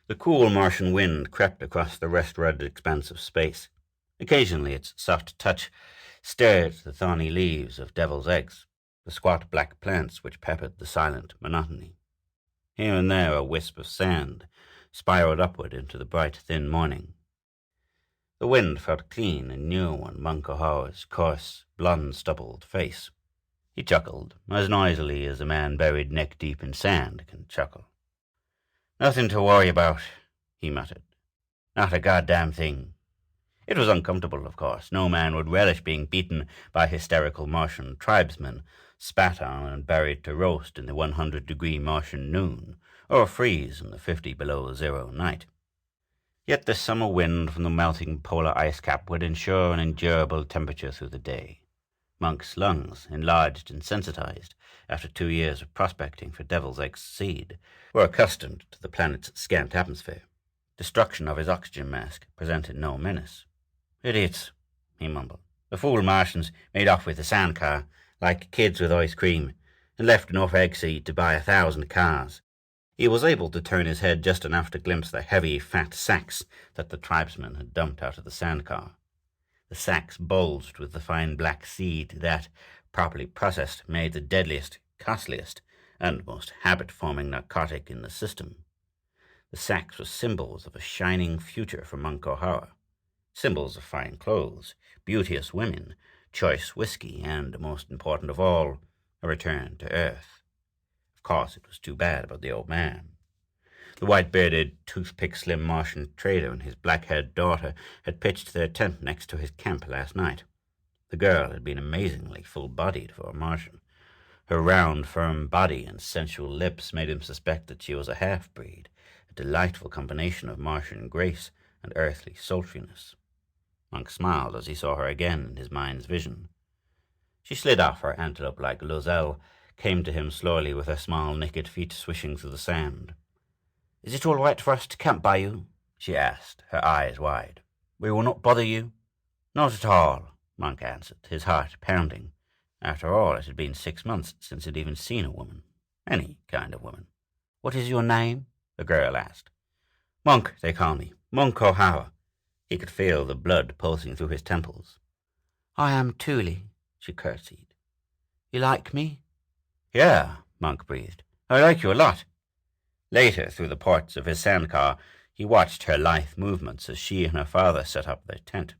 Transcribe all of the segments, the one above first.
The cool Martian wind crept across the rust-red expanse of space. Occasionally its soft touch stirred the thorny leaves of devil's eggs, the squat black plants which peppered the silent monotony. Here and there a wisp of sand spiraled upward into the bright, thin morning. The wind felt clean and new on Monk O'Hara's coarse, blonde-stubbled face. He chuckled, as noisily as a man buried neck-deep in sand can chuckle. "Nothing to worry about," he muttered. "Not a goddamn thing." It was uncomfortable, of course. No man would relish being beaten by hysterical Martian tribesmen, spat on and buried to roast in the 100-degree Martian noon, or freeze in the 50-below-zero night. Yet the summer wind from the melting polar ice cap would ensure an endurable temperature through the day. Monk's lungs, enlarged and sensitized after 2 years of prospecting for devil's egg seed, were accustomed to the planet's scant atmosphere. Destruction of his oxygen mask presented no menace. "Idiots," he mumbled. "The fool Martians made off with the sand car, like kids with ice cream, and left enough egg seed to buy 1,000 cars." He was able to turn his head just enough to glimpse the heavy, fat sacks that the tribesmen had dumped out of the sand car. The sacks bulged with the fine black seed that, properly processed, made the deadliest, costliest, and most habit-forming narcotic in the system. The sacks were symbols of a shining future for Monk O'Hara, symbols of fine clothes, beauteous women, choice whiskey, and, most important of all, a return to Earth. Of course, it was too bad about the old man. The white-bearded, toothpick-slim Martian trader and his black-haired daughter had pitched their tent next to his camp last night. The girl had been amazingly full-bodied for a Martian. Her round, firm body and sensual lips made him suspect that she was a half-breed, a delightful combination of Martian grace and earthly sultriness. Monk smiled as he saw her again in his mind's vision. She slid off her antelope-like lozelle, came to him slowly with her small naked feet swishing through the sand. "Is it all right for us to camp by you?" she asked, her eyes wide. "We will not bother you?" "Not at all," Monk answered, his heart pounding. After all, it had been 6 months since he'd even seen a woman. Any kind of woman. "What is your name?" the girl asked. "Monk, they call me. Monk O'Hara." He could feel the blood pulsing through his temples. "I am Thule," she curtsied. "You like me?" "Yeah," Monk breathed. "I like you a lot." Later, through the ports of his sandcar, he watched her lithe movements as she and her father set up their tent.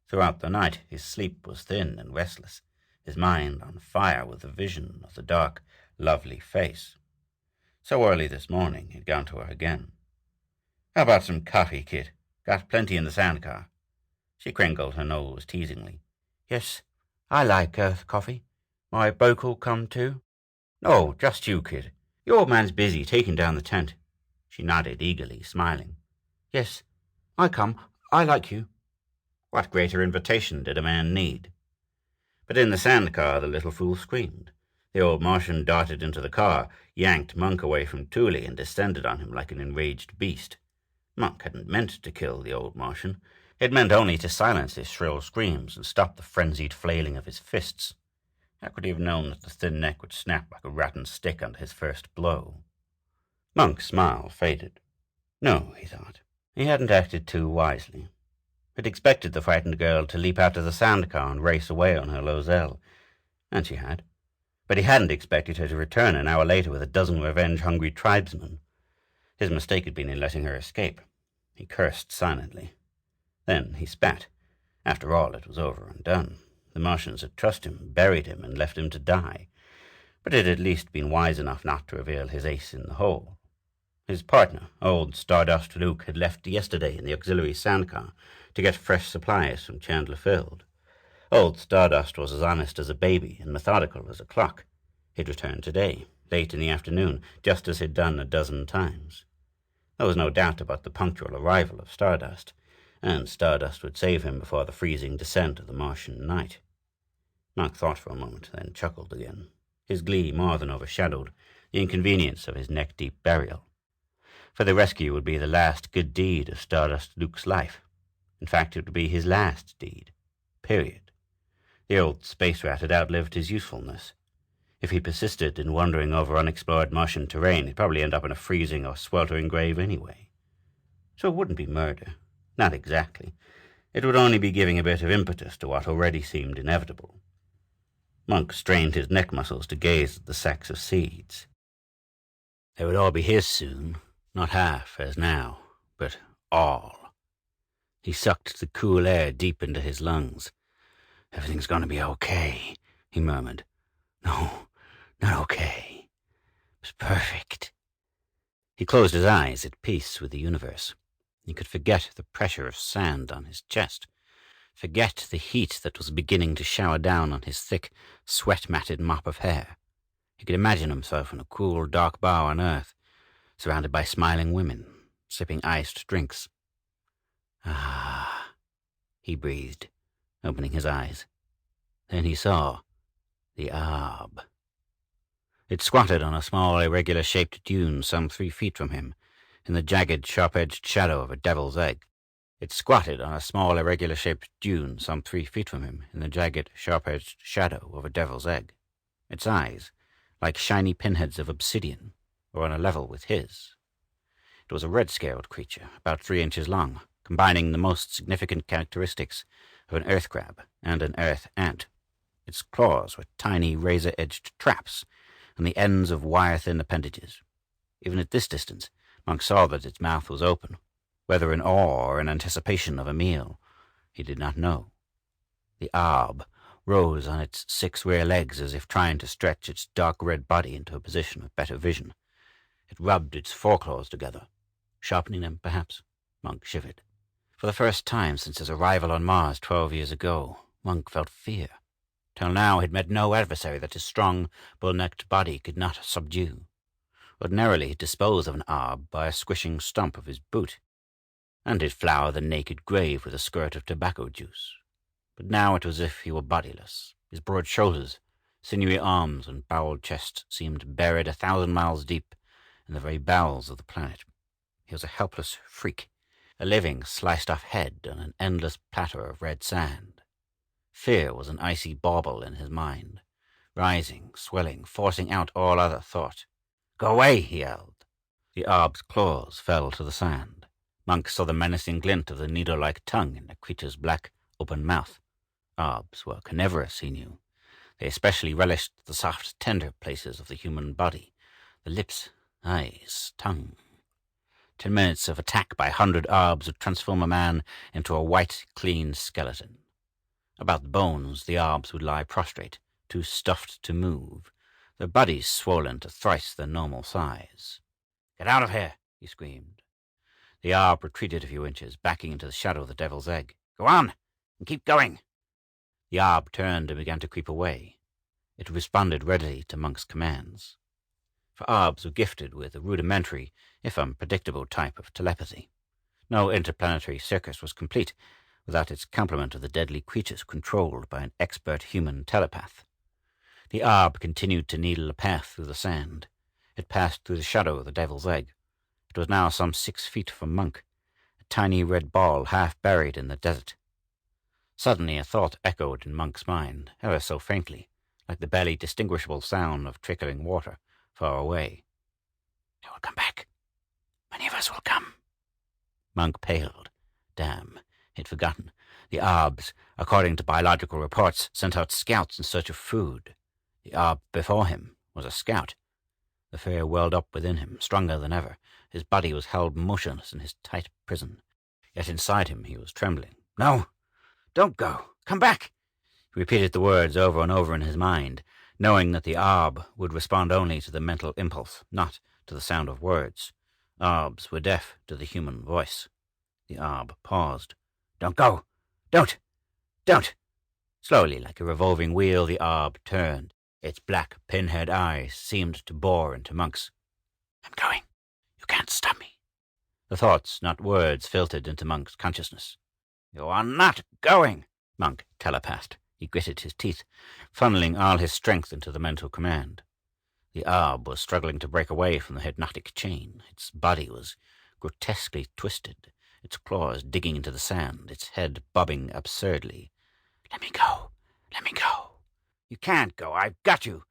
Throughout the night his sleep was thin and restless, his mind on fire with the vision of the dark, lovely face. So early this morning he'd gone to her again. "How about some coffee, kid? Got plenty in the sandcar." She crinkled her nose teasingly. "Yes, I like Earth coffee. My bocal come too?" "No, just you, kid. Your old man's busy taking down the tent." She nodded eagerly, smiling. "Yes, I come. I like you." What greater invitation did a man need? But in the sand-car the little fool screamed. The old Martian darted into the car, yanked Monk away from Thule, and descended on him like an enraged beast. Monk hadn't meant to kill the old Martian. It meant only to silence his shrill screams and stop the frenzied flailing of his fists. How could he have known that the thin neck would snap like a rotten stick under his first blow? Monk's smile faded. No, he thought. He hadn't acted too wisely. He'd expected the frightened girl to leap out of the sand-car and race away on her lozelle, and she had. But he hadn't expected her to return an hour later with a dozen revenge-hungry tribesmen. His mistake had been in letting her escape. He cursed silently. Then he spat. After all, it was over and done. The Martians had trusted him, buried him, and left him to die. But it had at least been wise enough not to reveal his ace in the hole. His partner, old Stardust Luke, had left yesterday in the auxiliary sandcar to get fresh supplies from Chandler Field. Old Stardust was as honest as a baby and methodical as a clock. He'd returned today, late in the afternoon, just as he'd done a dozen times. There was no doubt about the punctual arrival of Stardust, and Stardust would save him before the freezing descent of the Martian night. Monk thought for a moment, then chuckled again. His glee more than overshadowed the inconvenience of his neck-deep burial. For the rescue would be the last good deed of Stardust Luke's life. In fact, it would be his last deed. Period. The old space rat had outlived his usefulness. If he persisted in wandering over unexplored Martian terrain, he'd probably end up in a freezing or sweltering grave anyway. So it wouldn't be murder. Not exactly. It would only be giving a bit of impetus to what already seemed inevitable. Monk strained his neck muscles to gaze at the sacks of seeds. They would all be his soon, not half, as now, but all. He sucked the cool air deep into his lungs. "Everything's going to be okay," he murmured. "No, not okay. It was perfect." He closed his eyes, at peace with the universe. He could forget the pressure of sand on his chest, forget the heat that was beginning to shower down on his thick, sweat-matted mop of hair. He could imagine himself in a cool, dark bar on Earth, surrounded by smiling women, sipping iced drinks. "Ah," he breathed, opening his eyes. Then he saw the Arb. It squatted on a small, irregular-shaped dune some 3 feet from him, in the jagged, sharp-edged shadow of a devil's egg. It squatted on a small, irregular-shaped dune some 3 feet from him, in the jagged, sharp-edged shadow of a devil's egg. Its eyes, like shiny pinheads of obsidian, were on a level with his. It was a red-scaled creature, about 3 inches long, combining the most significant characteristics of an earth crab and an earth ant. Its claws were tiny razor-edged traps, and the ends of wire-thin appendages. Even at this distance, Monk saw that its mouth was open, whether in awe or in anticipation of a meal. He did not know. The Arb rose on its 6 rear legs as if trying to stretch its dark red body into a position of better vision. It rubbed its foreclaws together, sharpening them, perhaps. Monk shivered. For the first time since his arrival on Mars 12 years ago, Monk felt fear. Till now he'd met no adversary that his strong, bull-necked body could not subdue. Ordinarily he'd dispose of an Arb by a squishing stump of his boot, and he'd flour the naked grave with a squirt of tobacco juice. But now it was as if he were bodiless. His broad shoulders, sinewy arms, and bowed chest seemed buried 1,000 miles deep in the very bowels of the planet. He was a helpless freak, a living, sliced-off head on an endless platter of red sand. Fear was an icy bauble in his mind, rising, swelling, forcing out all other thought. "Go away!" he yelled. The Arb's claws fell to the sand. Monk saw the menacing glint of the needle-like tongue in the creature's black, open mouth. Arbs were carnivorous, he knew. They especially relished the soft, tender places of the human body, the lips, eyes, tongue. 10 minutes of attack by 100 Arbs would transform a man into a white, clean skeleton. About the bones, the Arbs would lie prostrate, too stuffed to move, their bodies swollen to thrice their normal size. "Get out of here!" he screamed. The Arb retreated a few inches, backing into the shadow of the devil's egg. "Go on, and keep going!" The Arb turned and began to creep away. It responded readily to Monk's commands. For Arbs were gifted with a rudimentary, if unpredictable, type of telepathy. No interplanetary circus was complete without its complement of the deadly creatures controlled by an expert human telepath. The Arb continued to needle a path through the sand. It passed through the shadow of the devil's egg. It was now some 6 feet from Monk, a tiny red ball half buried in the desert. Suddenly a thought echoed in Monk's mind, ever so faintly, like the barely distinguishable sound of trickling water far away. "They will come back. Many of us will come." Monk paled. Damn, he'd forgotten. The Arbs, according to biological reports, sent out scouts in search of food. The Arb before him was a scout. The fear welled up within him, stronger than ever. His body was held motionless in his tight prison. Yet inside him he was trembling. "No! Don't go! Come back!" He repeated the words over and over in his mind, knowing that the Arb would respond only to the mental impulse, not to the sound of words. Arbs were deaf to the human voice. The Arb paused. "Don't go! Don't! Don't!" Slowly, like a revolving wheel, the Arb turned. Its black, pinhead eyes seemed to bore into Monk's. "I'm going. You can't stop me." The thoughts, not words, filtered into Monk's consciousness. "You are not going," Monk telepathed. He gritted his teeth, funneling all his strength into the mental command. The Arb was struggling to break away from the hypnotic chain. Its body was grotesquely twisted, its claws digging into the sand, its head bobbing absurdly. "Let me go! Let me go!" "You can't go! I've got you!"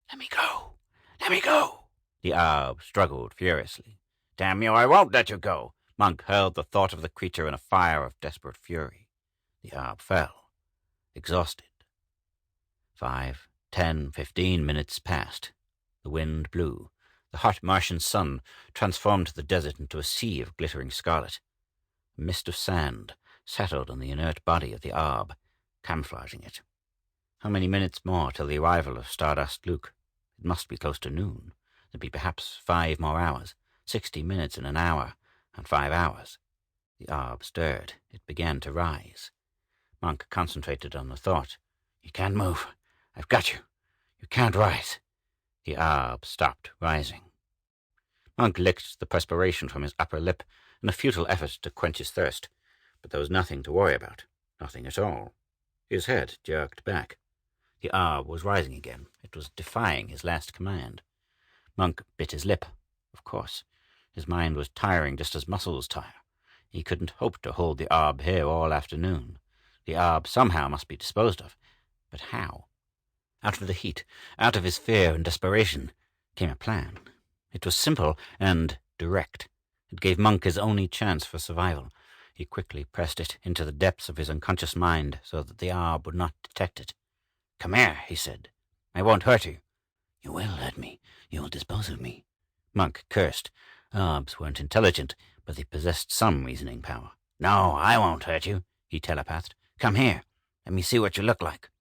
"Let me go! Let me go!" The Arb struggled furiously. "Damn you, I won't let you go!" Monk hurled the thought of the creature in a fire of desperate fury. The arb fell, exhausted. 5, 10, 15 minutes passed. The wind blew. The hot Martian sun transformed the desert into a sea of glittering scarlet. A mist of sand settled on the inert body of the arb, camouflaging it. How many minutes more till the arrival of Stardust Luke? It must be close to noon. There'd be perhaps 5 more hours, 60 minutes in an hour, and 5 hours. The arb stirred. It began to rise. Monk concentrated on the thought. You can't move. I've got you. You can't rise. The arb stopped rising. Monk licked the perspiration from his upper lip in a futile effort to quench his thirst, but there was nothing to worry about. Nothing at all. His head jerked back. The arb was rising again. It was defying his last command. Monk bit his lip. Of course. His mind was tiring just as muscles tire. He couldn't hope to hold the arb here all afternoon. The arb somehow must be disposed of. But how? Out of the heat, out of his fear and desperation, came a plan. It was simple and direct. It gave Monk his only chance for survival. He quickly pressed it into the depths of his unconscious mind so that the arb would not detect it. "Come here," he said. "I won't hurt you." "You will hurt me. You will dispose of me." Monk cursed. Arbs weren't intelligent, but they possessed some reasoning power. "No, I won't hurt you," he telepathed. "Come here. Let me see what you look like."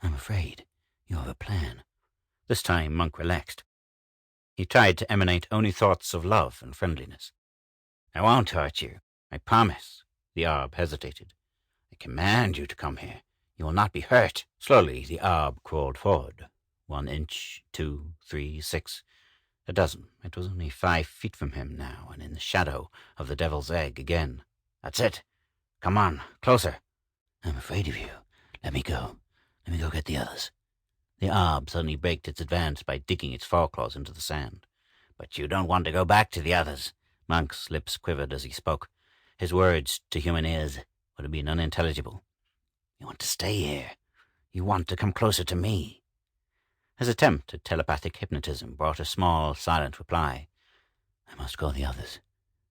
"I'm afraid. You have a plan." This time Monk relaxed. He tried to emanate only thoughts of love and friendliness. "I won't hurt you. I promise." The arb hesitated. "I command you to come here. You will not be hurt." Slowly the arb crawled forward. 1 inch, 2, 3, 6, a dozen. It was only 5 feet from him now, and in the shadow of the devil's egg again. "That's it. Come on, closer." "I'm afraid of you. Let me go. Let me go get the others." The arb suddenly braked its advance by digging its foreclaws into the sand. "But you don't want to go back to the others." Monk's lips quivered as he spoke. His words, to human ears, would have been unintelligible. "You want to stay here. You want to come closer to me." His attempt at telepathic hypnotism brought a small, silent reply. "I must call the others.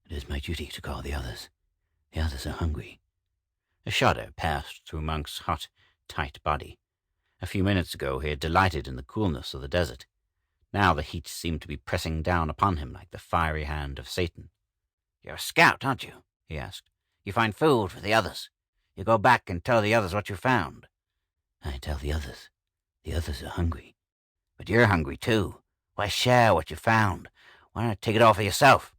It is my duty to call the others. The others are hungry." A shudder passed through Monk's hot, tight body. A few minutes ago he had delighted in the coolness of the desert. Now the heat seemed to be pressing down upon him like the fiery hand of Satan. "You're a scout, aren't you?" he asked. "You find food for the others. You go back and tell the others what you found." "I tell the others. The others are hungry." "But you're hungry too. Why share what you found? Why not take it all for yourself?"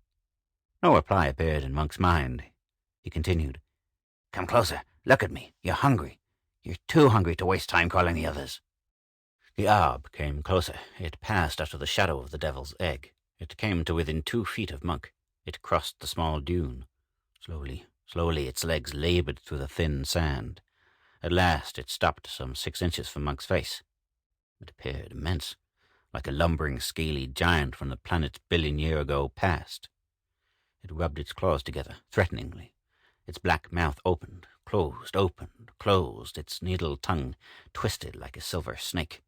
No reply appeared in Monk's mind. He continued. "Come closer. Look at me. You're hungry. You're too hungry to waste time calling the others." The arb came closer. It passed out of the shadow of the devil's egg. It came to within 2 feet of Monk. It crossed the small dune. Slowly, its legs labored through the thin sand. At last it stopped some 6 inches from Monk's face. It appeared immense, like a lumbering, scaly giant from the planet's billion-year-ago past. It rubbed its claws together, threateningly. Its black mouth opened, closed, its needle tongue twisted like a silver snake.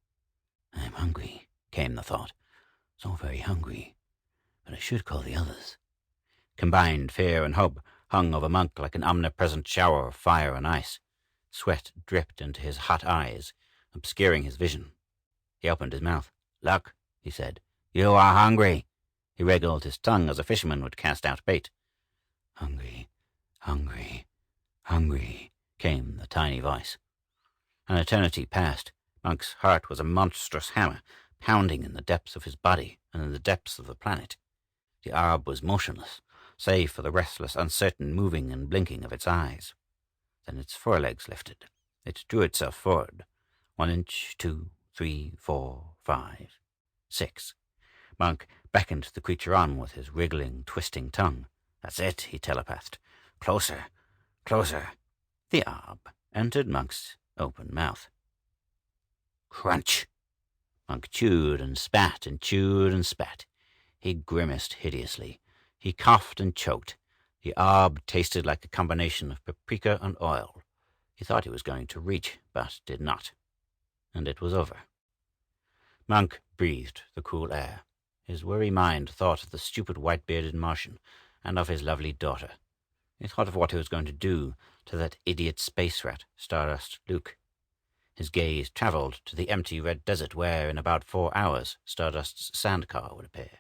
"I'm hungry," came the thought. "So very hungry. But I should call the others." Combined fear and hope hung over Monk like an omnipresent shower of fire and ice. Sweat dripped into his hot eyes, obscuring his vision. He opened his mouth. "Look," he said. "You are hungry." He wriggled his tongue as a fisherman would cast out bait. "Hungry, hungry, hungry," came the tiny voice. An eternity passed. Monk's heart was a monstrous hammer, pounding in the depths of his body and in the depths of the planet. The arb was motionless, save for the restless, uncertain moving and blinking of its eyes. Then its forelegs lifted. It drew itself forward. 1 inch, 2, 3, 4, 5, 6. Monk beckoned the creature on with his wriggling, twisting tongue. "That's it," he telepathed. "Closer, closer." The arb entered Monk's open mouth. Crunch! Monk chewed and spat and chewed and spat. He grimaced hideously. He coughed and choked. The arb tasted like a combination of paprika and oil. He thought he was going to reach, but did not. And it was over. Monk breathed the cool air. His weary mind thought of the stupid white-bearded Martian, and of his lovely daughter. He thought of what he was going to do to that idiot space rat, Stardust Luke. His gaze travelled to the empty red desert where, in about 4 hours, Stardust's sandcar would appear.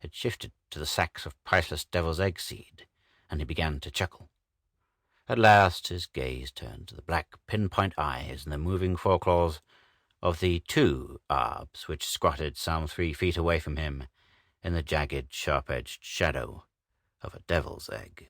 It shifted to the sacks of priceless devil's egg seed, and he began to chuckle. At last his gaze turned to the black pinpoint eyes and the moving foreclaws of the 2 arbs which squatted some 3 feet away from him in the jagged, sharp-edged shadow of a devil's egg.